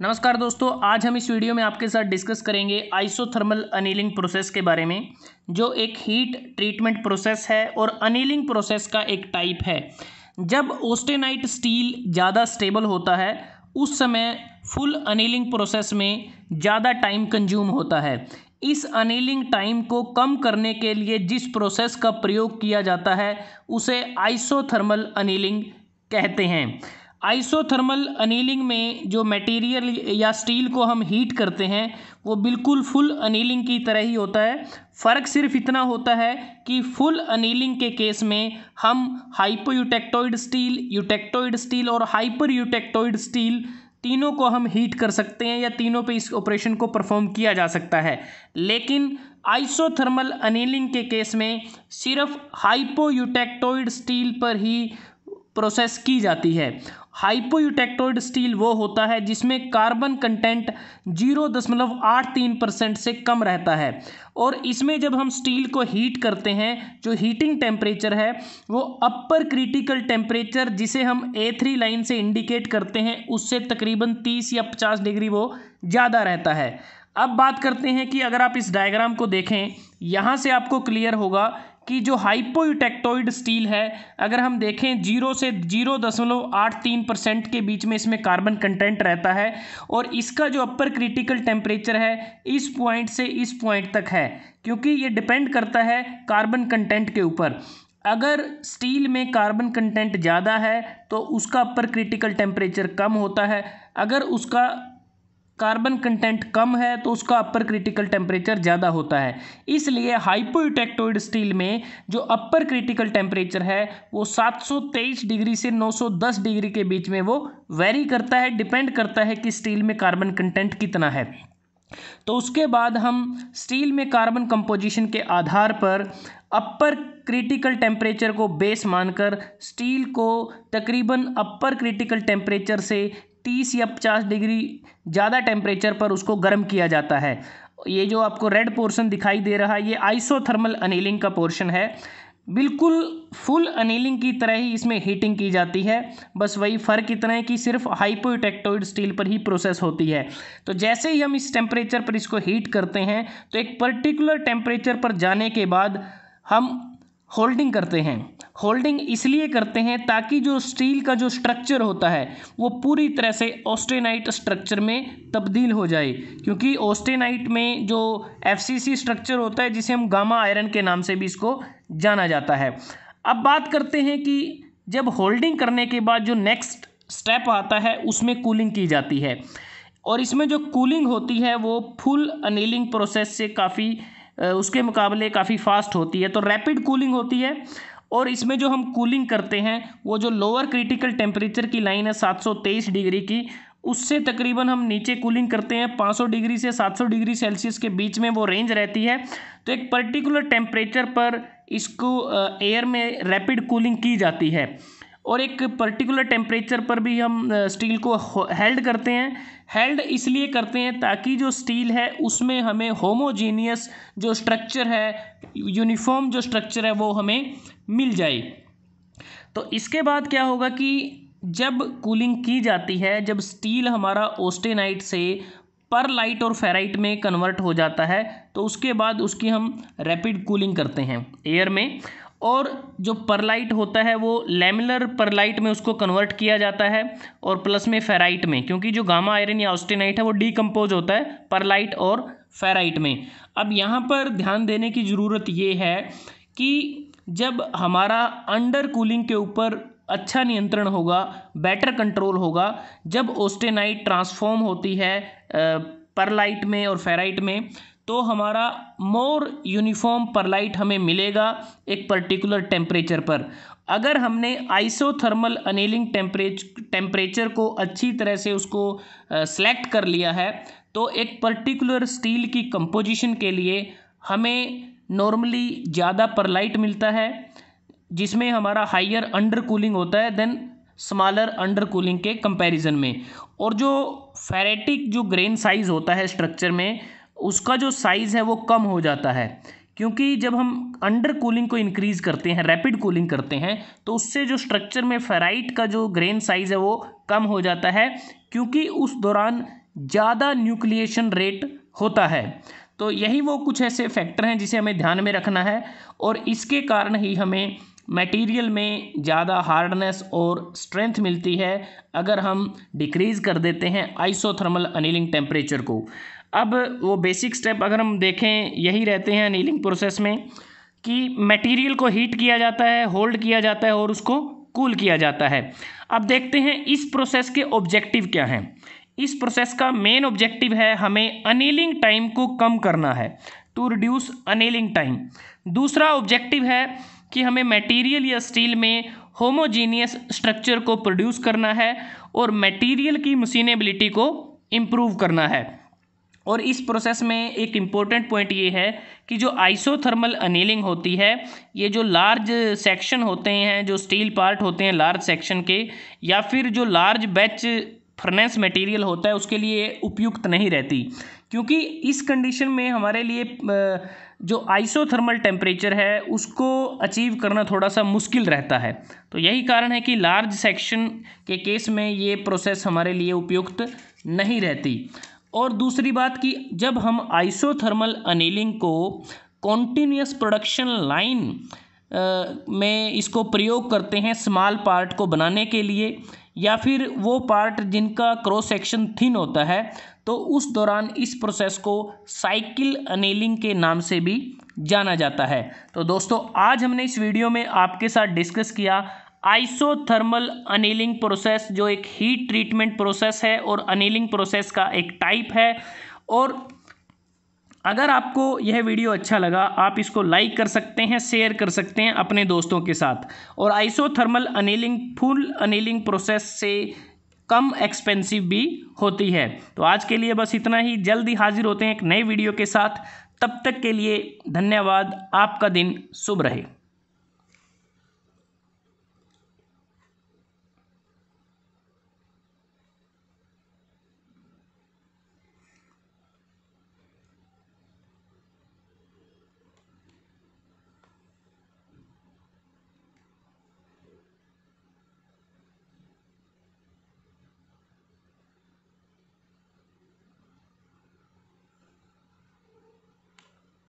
नमस्कार दोस्तों, आज हम इस वीडियो में आपके साथ डिस्कस करेंगे आइसोथर्मल अनीलिंग प्रोसेस के बारे में, जो एक हीट ट्रीटमेंट प्रोसेस है और अनीलिंग प्रोसेस का एक टाइप है। जब ऑस्टेनाइट स्टील ज़्यादा स्टेबल होता है उस समय फुल अनीलिंग प्रोसेस में ज़्यादा टाइम कंज्यूम होता है। इस अनीलिंग टाइम को कम करने के लिए जिस प्रोसेस का प्रयोग किया जाता है उसे आइसोथर्मल अनीलिंग कहते हैं। आइसोथर्मल अनीलिंग में जो मटेरियल या स्टील को हम हीट करते हैं वो बिल्कुल फुल अनीलिंग की तरह ही होता है। फ़र्क सिर्फ इतना होता है कि फुल अनीलिंग के केस में हम हाइपोयूटेक्टोइड स्टील, यूटेक्टोइड स्टील और हाइपर यूटेक्टोइड स्टील तीनों को हम हीट कर सकते हैं या तीनों पे इस ऑपरेशन को परफॉर्म किया जा सकता है। लेकिन आइसोथर्मल अनीलिंग के केस में सिर्फ हाइपोयूटेक्टोइड स्टील पर ही प्रोसेस की जाती है। हाइपोयूटेक्टोइड स्टील वो होता है जिसमें कार्बन कंटेंट 0.83% से कम रहता है और इसमें जब हम स्टील को हीट करते हैं जो हीटिंग टेम्परेचर है वो अपर क्रिटिकल टेम्परेचर जिसे हम A3 लाइन से इंडिकेट करते हैं उससे तकरीबन 30 या 50 डिग्री वो ज़्यादा रहता है। अब बात करते हैं कि अगर आप इस डायग्राम को देखें, यहाँ से आपको क्लियर होगा कि जो हाइपोयूटेक्टोइड स्टील है, अगर हम देखें 0 से 0.83% के बीच में इसमें कार्बन कंटेंट रहता है और इसका जो अपर क्रिटिकल टेम्परेचर है इस पॉइंट से इस पॉइंट तक है, क्योंकि ये डिपेंड करता है कार्बन कंटेंट के ऊपर। अगर स्टील में कार्बन कंटेंट ज़्यादा है तो उसका अपर क्रिटिकल टेम्परेचर कम होता है, अगर उसका कार्बन कंटेंट कम है तो उसका अपर क्रिटिकल टेम्परेचर ज़्यादा होता है। इसलिए हाइपोयूटेक्टोइड स्टील में जो अपर क्रिटिकल टेम्परेचर है वो 723 डिग्री से 910 डिग्री के बीच में वो वेरी करता है, डिपेंड करता है कि स्टील में कार्बन कंटेंट कितना है। तो उसके बाद हम स्टील में कार्बन कंपोजिशन के आधार पर अपर क्रिटिकल टेम्परेचर को बेस मानकर स्टील को तकरीबन अपर क्रिटिकल टेम्परेचर से 30 या 50 डिग्री ज़्यादा टेम्परेचर पर उसको गर्म किया जाता है। ये जो आपको रेड पोर्शन दिखाई दे रहा है ये आइसोथर्मल अनीलिंग का पोर्शन है। बिल्कुल फुल अनीलिंग की तरह ही इसमें हीटिंग की जाती है, बस वही फ़र्क इतना है कि सिर्फ हाइपोयूटेक्टोइड स्टील पर ही प्रोसेस होती है। तो जैसे ही हम इस टेम्परेचर पर इसको हीट करते हैं तो एक पर्टिकुलर टेम्परेचर पर जाने के बाद हम होल्डिंग करते हैं। होल्डिंग इसलिए करते हैं ताकि जो स्टील का जो स्ट्रक्चर होता है वो पूरी तरह से ऑस्टेनाइट स्ट्रक्चर में तब्दील हो जाए, क्योंकि ऑस्टेनाइट में जो FCC स्ट्रक्चर होता है जिसे हम गामा आयरन के नाम से भी इसको जाना जाता है। अब बात करते हैं कि जब होल्डिंग करने के बाद जो नेक्स्ट स्टेप आता है उसमें कूलिंग की जाती है और इसमें जो कूलिंग होती है वो फुल अनीलिंग प्रोसेस से काफ़ी उसके मुकाबले काफ़ी फास्ट होती है। तो रैपिड कूलिंग होती है और इसमें जो हम कूलिंग करते हैं वो जो लोअर क्रिटिकल टेम्परेचर की लाइन है 723 डिग्री की, उससे तकरीबन हम नीचे कूलिंग करते हैं 500 डिग्री से 700 डिग्री सेल्सियस के बीच में वो रेंज रहती है। तो एक पर्टिकुलर टेम्परेचर पर इसको एयर में रैपिड कूलिंग की जाती है और एक पर्टिकुलर टेम्परेचर पर भी हम स्टील को हेल्ड करते हैं। हेल्ड इसलिए करते हैं ताकि जो स्टील है उसमें हमें होमोजीनियस जो स्ट्रक्चर है, यूनिफॉर्म जो स्ट्रक्चर है वो हमें मिल जाए। तो इसके बाद क्या होगा कि जब कूलिंग की जाती है, जब स्टील हमारा ऑस्टेनाइट से परलाइट और फेराइट में कन्वर्ट हो जाता है तो उसके बाद उसकी हम रैपिड कूलिंग करते हैं एयर में, और जो परलाइट होता है वो लैमिलर परलाइट में उसको कन्वर्ट किया जाता है और प्लस में फेराइट में, क्योंकि जो गामा आयरन या ऑस्टेनाइट है वो डीकम्पोज होता है परलाइट और फेराइट में। अब यहाँ पर ध्यान देने की ज़रूरत ये है कि जब हमारा अंडर कूलिंग के ऊपर अच्छा नियंत्रण होगा, बेटर कंट्रोल होगा, जब ऑस्टेनाइट ट्रांसफॉर्म होती है परलाइट में और फेराइट में, तो हमारा मोर यूनिफॉर्म परलाइट हमें मिलेगा एक पर्टिकुलर टेम्परेचर पर। अगर हमने आइसोथर्मल अनीलिंग टेम्परेचर को अच्छी तरह से उसको सेलेक्ट कर लिया है तो एक पर्टिकुलर स्टील की कंपोजिशन के लिए हमें नॉर्मली ज़्यादा परलाइट मिलता है जिसमें हमारा हाइयर अंडर कूलिंग होता है देन स्मॉलर अंडर कूलिंग के कंपैरिजन में। और जो फेरेटिक जो ग्रेन साइज़ होता है स्ट्रक्चर में उसका जो साइज़ है वो कम हो जाता है, क्योंकि जब हम अंडर कूलिंग को इंक्रीज़ करते हैं, रैपिड कूलिंग करते हैं, तो उससे जो स्ट्रक्चर में फेराइट का जो ग्रेन साइज़ है वो कम हो जाता है, क्योंकि उस दौरान ज़्यादा न्यूक्लिएशन रेट होता है। तो यही वो कुछ ऐसे फैक्टर हैं जिसे हमें ध्यान में रखना है, और इसके कारण ही हमें मटेरियल में ज़्यादा हार्डनेस और स्ट्रेंथ मिलती है अगर हम डिक्रीज़ कर देते हैं आइसोथर्मल अनीलिंग टेम्परेचर को। अब वो बेसिक स्टेप अगर हम देखें यही रहते हैं अनीलिंग प्रोसेस में कि मटेरियल को हीट किया जाता है, होल्ड किया जाता है और उसको कूल किया जाता है। अब देखते हैं इस प्रोसेस के ऑब्जेक्टिव क्या हैं। इस प्रोसेस का मेन ऑब्जेक्टिव है हमें अनीलिंग टाइम को कम करना है, टू रिड्यूस अनीलिंग टाइम। दूसरा ऑब्जेक्टिव है कि हमें मटेरियल या स्टील में होमोजीनियस स्ट्रक्चर को प्रोड्यूस करना है और मटेरियल की मशीनेबिलिटी को इम्प्रूव करना है। और इस प्रोसेस में एक इम्पोर्टेंट पॉइंट ये है कि जो आइसोथर्मल अनीलिंग होती है, ये जो लार्ज सेक्शन होते हैं, जो स्टील पार्ट होते हैं लार्ज सेक्शन के, या फिर जो लार्ज बैच फर्नेस मटेरियल होता है उसके लिए उपयुक्त नहीं रहती, क्योंकि इस कंडीशन में हमारे लिए जो आइसोथर्मल टेम्परेचर है उसको अचीव करना थोड़ा सा मुश्किल रहता है। तो यही कारण है कि लार्ज सेक्शन के केस में ये प्रोसेस हमारे लिए उपयुक्त नहीं रहती। और दूसरी बात कि जब हम आइसोथर्मल अनीलिंग को कॉन्टीन्यूअस प्रोडक्शन लाइन में इसको प्रयोग करते हैं स्मॉल पार्ट को बनाने के लिए, या फिर वो पार्ट जिनका क्रॉस सेक्शन थिन होता है, तो उस दौरान इस प्रोसेस को साइकिल अनीलिंग के नाम से भी जाना जाता है। तो दोस्तों आज हमने इस वीडियो में आपके साथ डिस्कस किया आइसोथर्मल अनीलिंग प्रोसेस, जो एक हीट ट्रीटमेंट प्रोसेस है और अनीलिंग प्रोसेस का एक टाइप है। और अगर आपको यह वीडियो अच्छा लगा आप इसको लाइक कर सकते हैं, शेयर कर सकते हैं अपने दोस्तों के साथ। और isothermal annealing full annealing process से कम एक्सपेंसिव भी होती है। तो आज के लिए बस इतना ही, जल्दी हाजिर होते हैं एक नए वीडियो के साथ। तब तक के लिए धन्यवाद। आपका दिन शुभ रहे।